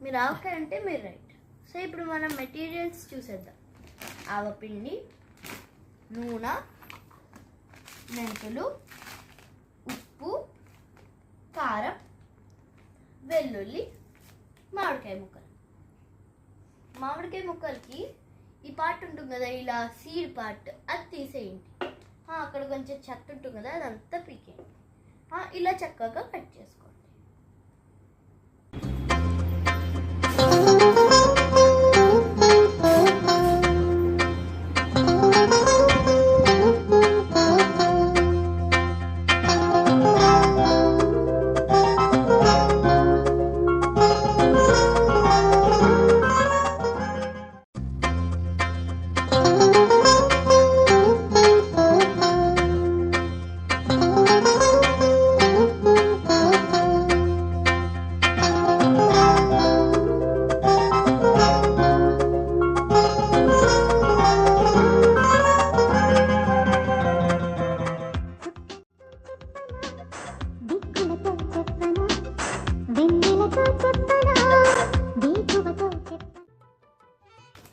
మీరు ఆవకాయ అంటే మీరు రైట్. సో ఇప్పుడు మనం మెటీరియల్స్ చూసేద్దాం. ఆవపిండి, నూనె, మెంతులు, ఉప్పు, కారం, వెల్లుల్లి, మామిడికాయ ముక్కలు. మామిడికాయ ముక్కలకి ఈ పార్ట్ ఉంటుంది కదా, ఇలా సీడ్ పార్ట్, అది తీసేయండి. అక్కడ కొంచెం చెత్త ఉంటుంది కదా, అదంతా పీకేయండి. ఇలా చక్కగా కట్ చేసుకోండి.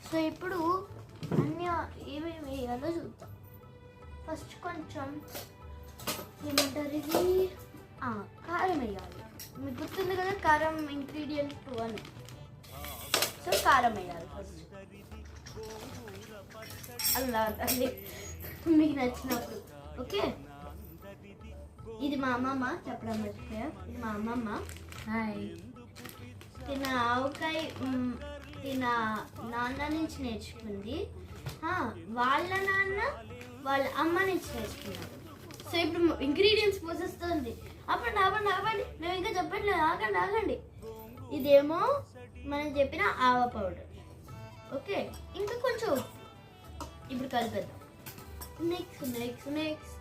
సో ఇప్పుడు అన్నీ ఏమేమి వేయాలో చూద్దాం. ఫస్ట్ కొంచెం ఏమంటారు ఇది, కారం వేయాలి. మీకు గుర్తుంది కదా కారం ఇంగ్రీడియంట్ 2 అని. సో కారం వేయాలి ఫస్ట్. అలా అది మీకు నచ్చినప్పుడు. ఓకే, ఇది మా అమ్మమ్మ చెప్పడం మర్చిపోయా. ఇది మా అమ్మమ్మ. హాయ్. తిన ఆవకాయ తిన నాన్న నుంచి నేర్చుకుంది. వాళ్ళ నాన్న వాళ్ళ అమ్మ నుంచి నేర్చుకున్నారు. సో ఇప్పుడు ఇంగ్రీడియంట్స్ పోసేస్తుంది. అవ్వండి మేము ఇంకా చెప్పట్లేదు, ఆగండి. ఇదేమో మనం చెప్పిన ఆవ పౌడర్. ఓకే, ఇంకా కొంచెం ఇప్పుడు కలిపేద్దాం. Mix mix mix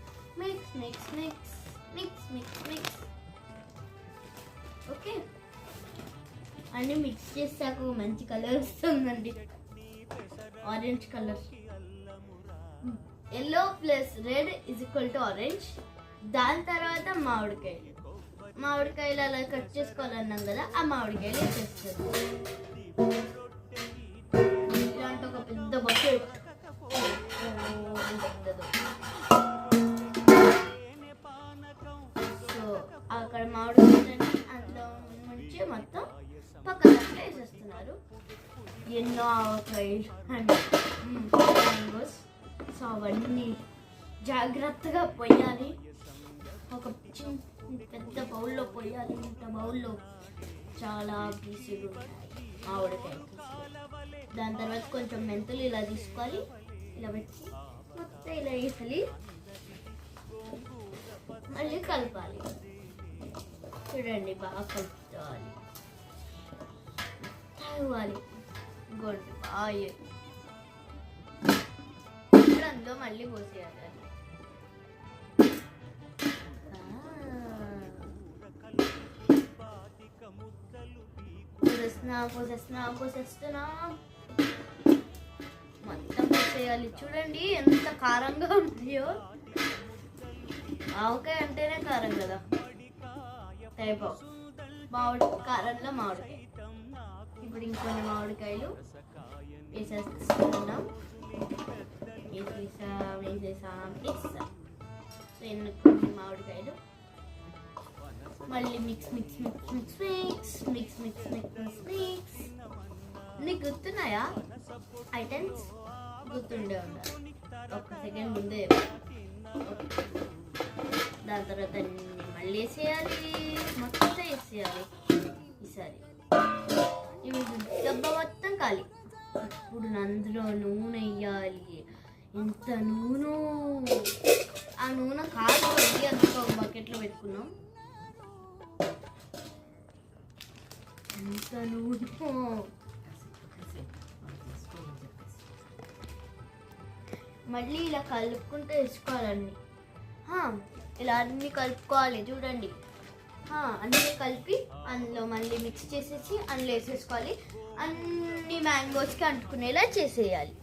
mix mix mix mix mix mix. Okay, అన్నీ మిక్స్ చేసాక మంచి కలర్ వస్తుందండి, orange colour. Yellow plus red is equal to orange. దాని తర్వాత మామిడికాయలు అలా కట్ చేసుకోవాలన్నాం కదా, ఆ మామిడికాయలు వేసేస్తారు. ఇలాంటి ఒక పెద్ద బకెట్. సో అక్కడ మామిడికాయలని అందులో నుంచి మొత్తం పక్కన వేసేస్తున్నారు. ఎన్నో ఆవకాయలు అండ్ మ్యాంగోస్. సో అవన్నీ జాగ్రత్తగా పోయాలి. ఒక పెద్ద బౌల్లో పోయాలి. ఇంత బౌల్లో చాలా పీసులు ఉంటాయి మామిడికాయ. దాని తర్వాత కొంచెం మెంతులు ఇలా తీసుకోవాలి, ఇలా పెట్టి మొత్తం ఇలా వేసాలి, మళ్ళీ కలపాలి. చూడండి, బాగా కలుపుకోవాలి, తాగాలి. Good boy. ఇప్పుడు అందులో మళ్ళీ పోసేయాలి. పోసేస్తున్నా మొత్తం పోసేయాలి. చూడండి ఎంత కారంగా ఉన్నాయో. ఆవకాయ అంటేనే కారం కదా, టైప్ ఆఫ్ కారంలో మామిడికాయ. ఇప్పుడు ఇంకొన్ని మామిడికాయలు వేసేస్తున్నాం. వేసేసాం. సో కొన్ని మామిడికాయలు మళ్ళీ mix mix mix mix mix mix mix mix mix. నీకు గుర్తున్నాయా ఐటమ్స్? గుర్తుండే ఉండాలి. ఒక్క సెకండ్ ముందే. దాని తర్వాత మళ్ళీ వేసేయాలి, మొత్తం వేసేయాలి ఈసారి. ఇవి డబ్బా మొత్తం ఖాళీ. ఇప్పుడు అందులో నూనె వేయాలి. ఎంత నూనె! ఆ నూనె కాదు, అందులో ఒక బకెట్లో పెట్టుకున్నాం. ఎంత నూనె! మళ్ళీ ఇలా కలుపుకుంటూ వేసుకోవాలండి. ఇలా అన్నీ కలుపుకోవాలి. చూడండి, అన్నీ కలిపి అందులో మళ్ళీ మిక్స్ చేసేసి అందులో వేసేసుకోవాలి. అన్ని మ్యాంగోస్కి అంటుకునేలా చేసేయాలి.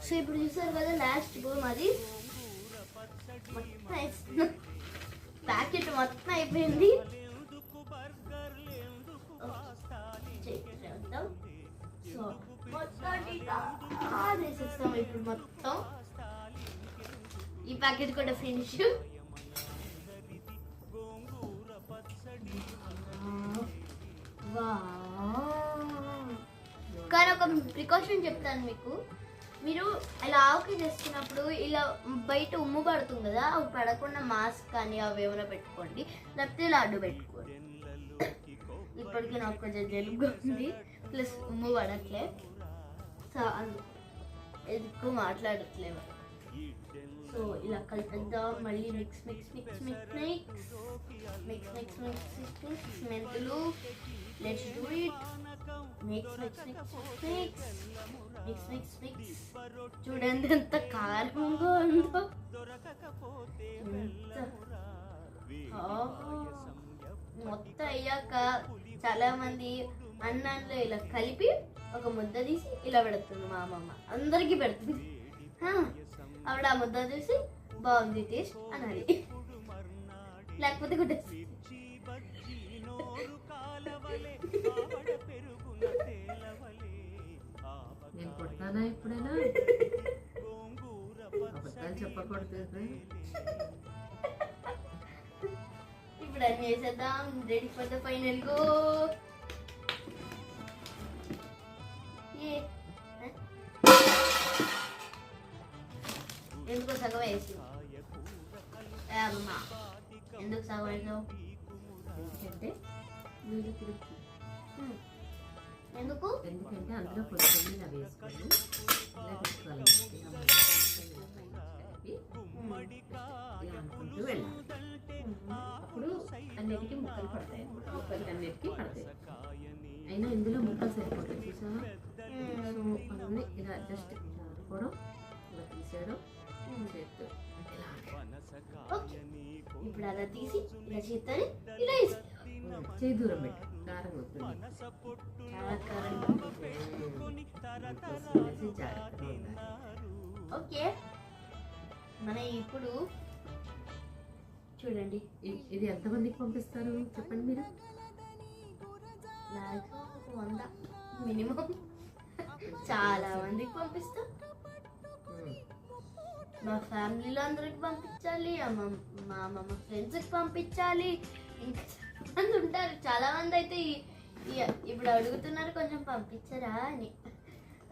సో ఇప్పుడు చూసారు కదా, లాస్ట్ మాది మొత్తం ప్యాకెట్ మొత్తం అయిపోయింది. వేసేస్తాం ఇప్పుడు మొత్తం. ఈ ప్యాకెట్ కూడా ఫినిష్. కానీ ఒక ప్రికాషన్ చెప్తాను మీకు. మీరు ఇలా ఆవుకి చేస్తున్నప్పుడు ఇలా బయట ఉమ్ము పడుతుంది కదా, అవి పడకుండా మాస్క్ కానీ అవి ఏమైనా పెట్టుకోండి, లేకపోతే ఇలా అడ్డు పెట్టుకోండి. ఇప్పటికీ నాకు కొంచెం జలుబుగా ఉంది, ప్లస్ ఉమ్ము పడట్లే, సో ఎక్కువ మాట్లాడట్లేదు. సో ఇలా కలిపేద్దాం. మళ్ళీ mix mix mix mix mix mix mix mix mix మెంతులు. Let's do it. Mix mix mix mix mix mix mix. చూడండి ఎంత కారంగా ఉందో. మొత్తం అయ్యాక చాలా మంది అన్నంలో ఇలా కలిపి ఒక ముద్ద తీసి ఇలా పెడుతుంది మా అమ్మమ్మ. అందరికీ పెడుతుంది. ఆవిడ ఆ ముద్ద చూసి బాగుంది టేస్ట్ అనాలి, లేకపోతే కొట్టేసి. నేను కొడతానా ఎప్పుడైనా? అబద్ధాలు చెప్పకూడదు. ఇప్పుడు అన్ని వేసేద్దాం. Ready for the final go. ఎందుకు సగం వేసి అమ్మా, ఎందుకు సగం వేసావు? ఎందుకంటే నీళ్ళు తిరుగు. ఎందుకు? ఎందుకంటే అందులో కొంచెం ఇలా వేసుకొని ఇలా పెట్టుకోవాలి. ఇలా అనుకుంటూ వెళ్ళాలి. అప్పుడు అన్నిటికీ ముక్కలు పడతాయి. ముక్కలకి అన్నిటికీ పడతాయి. అయినా ఇందులో ముక్కలు సరిపోతాయి చూసావా? అన్నీ ఇలా జస్ట్ ఇలా అనుకోవడం, ఇలా తీసేయడం చేస్తూ ఇలా. ఇప్పుడు అలా తీసి ఇలా చేస్తాను. ఇలా చేయి దూరం పెట్టు, కారం వస్తుంది. చాలా కారం. ఓకే, మన ఇప్పుడు చూడండి. ఇది ఎంతమందికి పంపిస్తారు చెప్పండి మీరు? 100 మినిమం. చాలా మందికి పంపిస్తాం. మా ఫ్యామిలీలో అందరికి పంపించాలి, మా అమ్మమ్మ ఫ్రెండ్స్కి పంపించాలి. ఇంకా చాలా మంది ఉంటారు. చాలా మంది అయితే ఇప్పుడు అడుగుతున్నారు కొంచెం పంపించరా అని.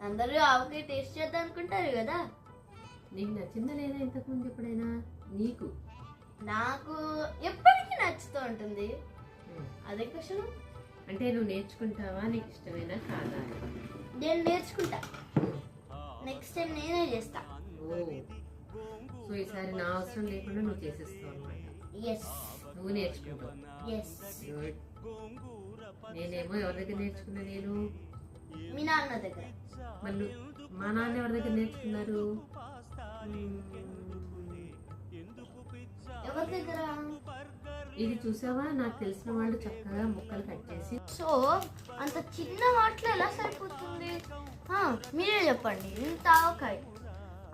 అందరూ ఆవుకి టేస్ట్ చేద్దాం అనుకుంటారు కదా. నీకు నచ్చిందా లేదా ఇంతకుముందు ఎప్పుడైనా? నీకు? నాకు ఎప్పటికీ నచ్చుతూ ఉంటుంది. అదే క్వశ్చన్. అంటే నువ్వు నేర్చుకుంటావా? నీకు ఇష్టమైనా కాదా? నేను నేర్చుకుంటా. నెక్స్ట్ టైం నేనే చేస్తా. సో ఈసారి నా అవసరం లేకుండా నువ్వు చేసేస్తావు అన్నమాట. ఎస్, నువ్వు నేర్చుకుంటావు. ఎస్. గుడ్. నేనేమో ఎవరి దగ్గర నేర్చుకున్నా? నేను మీ నాన్న దగ్గర. మళ్ళీ మా నాన్న ఎవరి దగ్గర నేర్చుకున్నారు? ఎవరి దగ్గర? ఇది చూసావా, నాకు తెలిసిన వాళ్ళు చక్కగా ముక్కలు కట్ చేసి. సో అంత చిన్న వాటిలో ఎలా సరిపోతుంది? మీరే చెప్పండి. ఇంత ఆవకాయ,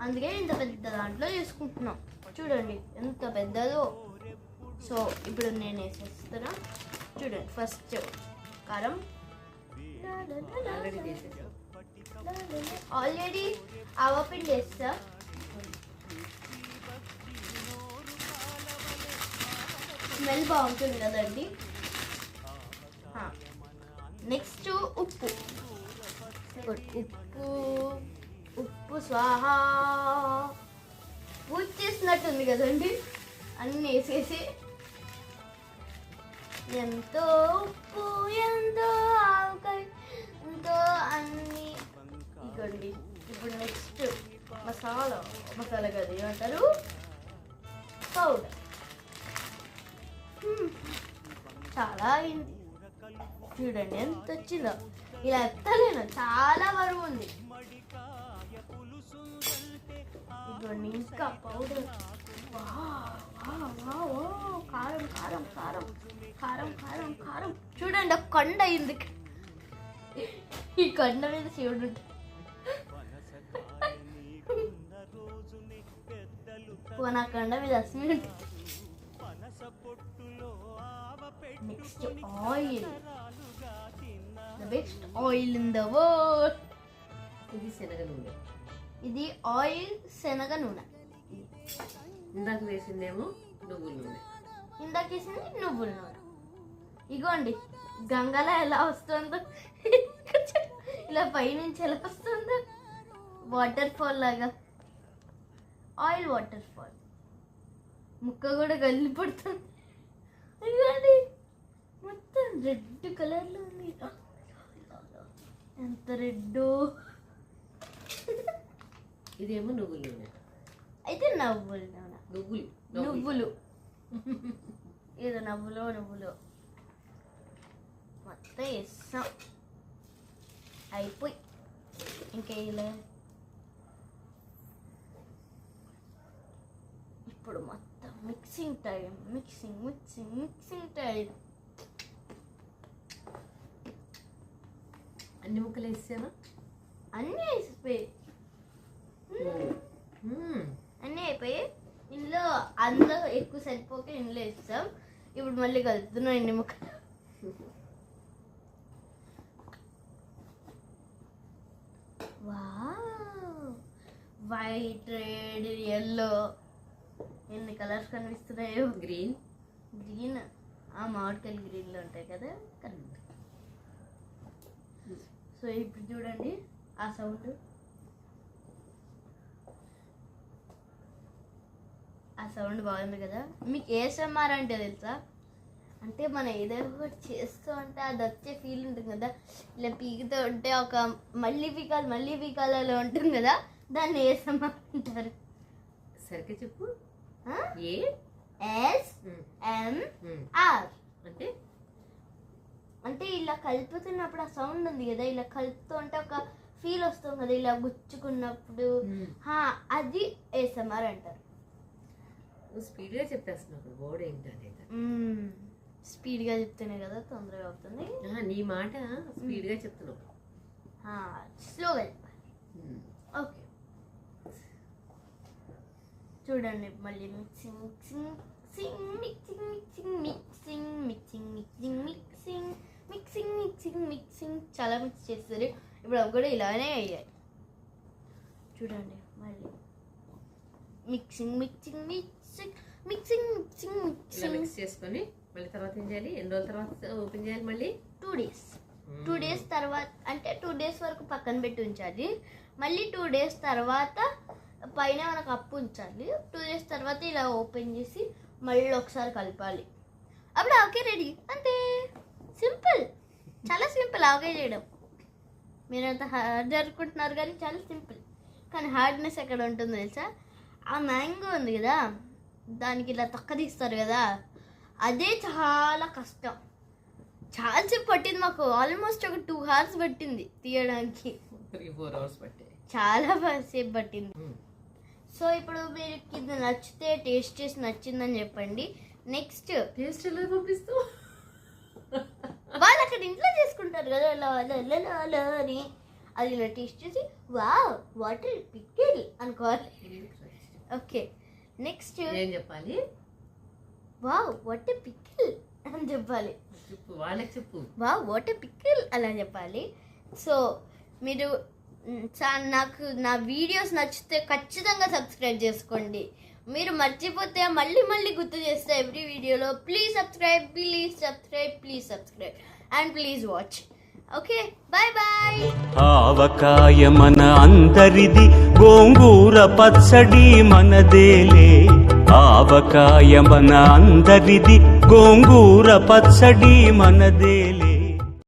అందుకే ఇంత పెద్ద దాంట్లో చేసుకుంటున్నాం. చూడండి ఎంత పెద్దదో. సో ఇప్పుడు నేను వేసేస్తున్నా. చూడండి, ఫస్ట్ కారం ఆల్రెడీ ఆవపిండి వేస్తా. స్మెల్ బాగుంటుంది కదండి. నెక్స్ట్ ఉప్పు. ఉప్పు ఉప్పు స్వాహా. పూజ చేసినట్టుంది కదండి. అన్నీ వేసేసి ఎంతో ఉప్పు, ఎంతో ఆవకాయ, ఎంతో అన్నీ ఇవ్వండి. ఇప్పుడు నెక్స్ట్ మసాలా కదా ఏమంటారు, పౌడర్. చాలా అయింది చూడండి ఎంత వచ్చిందో. ఇలా ఎత్తలేను, చాలా బరువు ఉంది. ఇదిగోండి ఇంకా పౌడర్. కారం కారం కారం కారం కారం కారం. చూడండి ఒక కొండ అయింది. ఈ కొండ మీద శివుడు ఉంటాడు. నా కొండ మీద అసలు ఉంటుంది. Next oil, the best oil in the world. ఇది శనగ నూనె. ఇది ఆయిల్ శనగ నూనె. ఇందాక వేసిందేమో నువ్వుల నూనె. ఇందాక వేసింది నువ్వుల నూనె. ఇగోండి గంగలో ఎలా వస్తుందో, ఇలా పైనుంచి ఎలా వస్తుందో, వాటర్ ఫాల్ లాగా, ఆయిల్ వాటర్ ఫాల్. ముక్క కూడా గల్లి పడుతుంది. ఇదిగోండి మొత్తం రెడ్ కలర్లో ఉంది. ఎంత రెడ్డు. ఇదేమో నువ్వుల నూనె. అయితే నువ్వుల నూనె. నువ్వులు ఏదో నువ్వులు మొత్తం వేస్తాం. అయిపోయి ఇంకా ఇలా ఇప్పుడు మొత్తం మిక్సింగ్ టైం. అన్ని ముక్కలు వేసావా? అన్నీ వేసిపోయి అన్నీ అయిపోయి ఇందులో అందులో ఎక్కువ సరిపోక ఇందులో వేస్తాం. ఇప్పుడు మళ్ళీ కలుపుతున్నాం ఎన్ని ముక్కలు. వైట్, రెడ్, ఎల్లో ఎన్ని కలర్స్ కనిపిస్తున్నాయో. గ్రీన్ ఆ మామిడికాయలు గ్రీన్లో ఉంటాయి కదా, కరెక్ట్. సో ఇప్పుడు చూడండి ఆ సౌండ్. ఆ సౌండ్ బాగుంది కదా. మీకు ASMR అంటే తెలుసా? అంటే మనం ఏదైనా ఒకటి చేస్తూ ఉంటే అది వచ్చే ఫీల్ ఉంటుంది కదా. ఇలా పీకుతూ ఉంటే ఒక మళ్ళీ పీకాలి అలా ఉంటుంది కదా, దాన్ని ASMR అంటారు. సరిగ్గా చెప్పు. ASMR అంటే ఇలా కలుపుతున్నప్పుడు ఆ సౌండ్ ఉంది కదా, ఇలా కలుపుతూ ఉంటే ఒక ఫీల్ వస్తుంది కదా, ఇలా గుచ్చుకున్నప్పుడు. అది ASMR అంటారు. స్పీడ్గా చెప్పేస్తున్నావు. వర్డ్ ఏంటనేది స్పీడ్గా చెప్తేనే కదా తొందరగా అవుతుంది. నీ మాట స్పీడ్గా చెప్తున్నావు. స్లోగా చెప్పాలి. ఓకే చూడండి మళ్ళీ మిక్సింగ్ చాలా మిక్స్ చేస్తారు. ఇప్పుడు అవి కూడా ఇలానే అయ్యాయి. చూడండి మళ్ళీ మిక్సింగ్ మిక్స్ చేసుకొని మళ్ళీ తర్వాత ఏం చేయాలి? ఎన్ని రోజుల తర్వాత ఓపెన్ చేయాలి? మళ్ళీ 2 days. 2 days తర్వాత అంటే 2 days వరకు పక్కన పెట్టి ఉంచాలి. మళ్ళీ 2 days తర్వాత పైన మనకు అప్పు ఉంచాలి. 2 days తర్వాత ఇలా ఓపెన్ చేసి మళ్ళీ ఒకసారి కలపాలి. అప్పుడు ఆకే రెడీ. అంతే, సింపుల్, చాలా సింపుల్ ఆకే చేయడం. మీరంతా హార్డ్ అనుకుంటున్నారు కానీ చాలా సింపుల్. కానీ హార్డ్నెస్ ఎక్కడ ఉంటుందో తెలుసా? ఆ మ్యాంగో ఉంది కదా, దానికి ఇలా తొక్క తీస్తారు కదా, అదే చాలా కష్టం. చాలాసేపు పట్టింది మాకు. ఆల్మోస్ట్ ఒక 2 hours పట్టింది తీయడానికి. 3-4 hours పట్టింది. చాలా సేపు పట్టింది. సో ఇప్పుడు మీరు ఇది నచ్చితే టేస్ట్ చేసి నచ్చిందని చెప్పండి. నెక్స్ట్ టేస్ట్ ఎలా పంపిస్తూ వాళ్ళు అక్కడ ఇంట్లో చేసుకుంటారు కదా అని, అది ఇలా టేస్ట్ చేసి వావ్ వాట్ ఏ పికిల్ అనుకోవాలి. ఓకే నెక్స్ట్ ఏం చెప్పాలి? వావ్ వాట్ ఏ పికిల్ అని చెప్పాలి. వాళ్ళకి చెప్పు. వావ్ వాట్ ఏ పికిల్ అలా చెప్పాలి. సో మీరు నాకు నా వీడియోస్ నచ్చితే ఖచ్చితంగా సబ్స్క్రైబ్ చేసుకోండి. మీరు మర్చిపోతే మళ్ళీ గుర్తు చేస్తే ఎవ్రీ వీడియోలో please subscribe and please watch. Okay bye bye. Avakaya మన అందరిది, గోంగూర పచ్చడి మనదేలే. ఆవకాయ మన అందరిది, గోంగూర పచ్చడి మనదేలే.